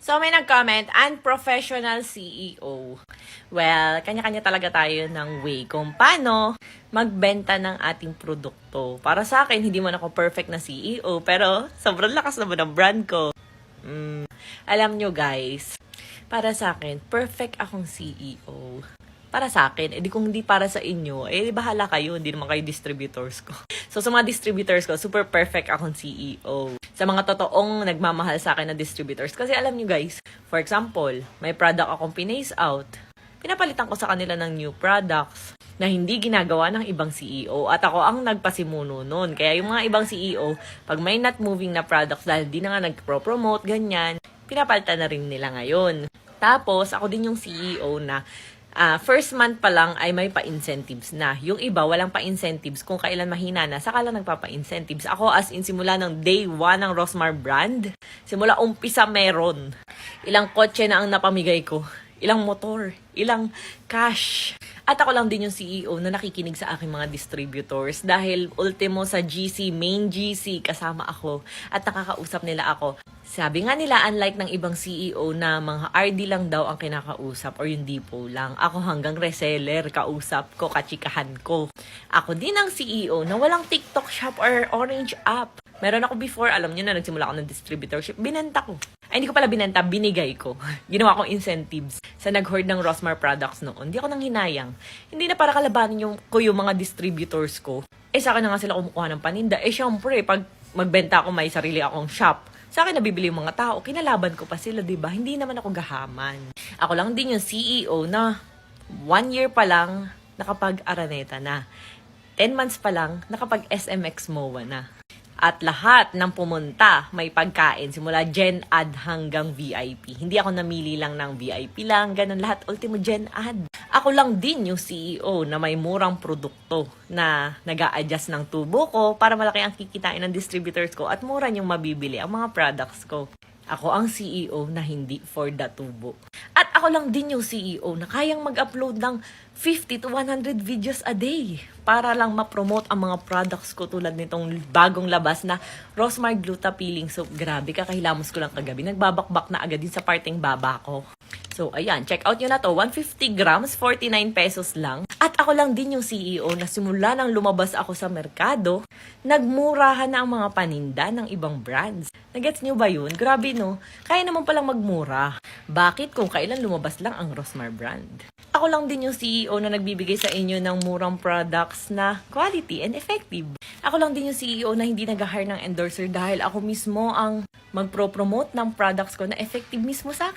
So, may nag-comment, unprofessional CEO. Well, kanya-kanya talaga tayo ng way kung paano magbenta ng ating produkto. Para sa akin, hindi man ako perfect na CEO, pero sobrang lakas naman ng brand ko. Alam nyo guys, para sa akin, perfect akong CEO. Para sa akin, edi kung hindi para sa inyo, bahala kayo, hindi naman kayo distributors ko. So, sa mga distributors ko, super perfect akong CEO. Sa mga totoong nagmamahal sa akin na distributors. Kasi alam nyo guys, for example, may product akong pinace out. Pinapalitan ko sa kanila ng new products na hindi ginagawa ng ibang CEO. At ako ang nagpasimuno nun. Kaya yung mga ibang CEO, pag may not moving na products dahil di na nga nagpro-promote, ganyan, pinapalitan na rin nila ngayon. Tapos, ako din yung CEO na first month pa lang ay may pa-incentives na. Yung iba, walang pa-incentives. Kung kailan mahina na, saka lang nagpapa-incentives. Ako as in simula ng day 1 ng Rosmar brand, simula umpisa meron. Ilang kotse na ang napamigay ko. Ilang motor. Ilang cash. At ako lang din yung CEO na nakikinig sa aking mga distributors dahil ultimo sa GC, main GC, kasama ako at nakakausap nila ako. Sabi nga nila, unlike ng ibang CEO na mga RD lang daw ang kinakausap or yung depot lang. Ako hanggang reseller, kausap ko, kachikahan ko. Ako din ang CEO na walang TikTok shop or Orange app. Meron ako before, alam nyo na, nagsimula ako ng distributorship. Binenta ko. Ay, hindi ko pala binenta, binigay ko. Ginawa kong incentives sa nag-hoard ng Rosmar products noon. Hindi ako nang hinayang. Hindi na para kalabanin ko yung mga distributors ko. Sa akin na nga sila kumukuha ng paninda. Syempre, pag magbenta ako, may sarili akong shop. Sa akin nabibili yung mga tao, kinalaban ko pa sila, diba? Hindi naman ako gahaman. Ako lang din yung CEO na 1 year pa lang nakapag-Araneta na. 10 months pa lang nakapag-SMX MOA na. At lahat ng pumunta may pagkain, simula Gen Ad hanggang VIP. Hindi ako namili lang ng VIP lang, ganun lahat, ultimo Gen Ad. Ako lang din yung CEO na may murang produkto na nag-a-adjust ng tubo ko para malaki ang kikitain ng distributors ko at mura yung mabibili ang mga products ko. Ako ang CEO na hindi for the tubo. At ako lang din yung CEO na kayang mag-upload ng 50 to 100 videos a day para lang ma-promote ang mga products ko tulad nitong bagong labas na Rosmar Gluta Peeling Soap. Grabe, kakahilamos ko lang kagabi. Nagbabakbak na agad din sa parting baba ko. So, ayan, check out nyo na to. 150 grams, 49 pesos lang. At ako lang din yung CEO na simula nang lumabas ako sa merkado, nagmurahan na ang mga paninda ng ibang brands. Nagets nyo ba yun? Grabe no? Kaya naman palang magmura. Bakit kung kailan lumabas lang ang Rosmar brand? Ako lang din yung CEO na nagbibigay sa inyo ng murang products na quality and effective. Ako lang din yung CEO na hindi nag-hire ng endorser dahil ako mismo ang magpro-promote ng products ko na effective mismo sa akin.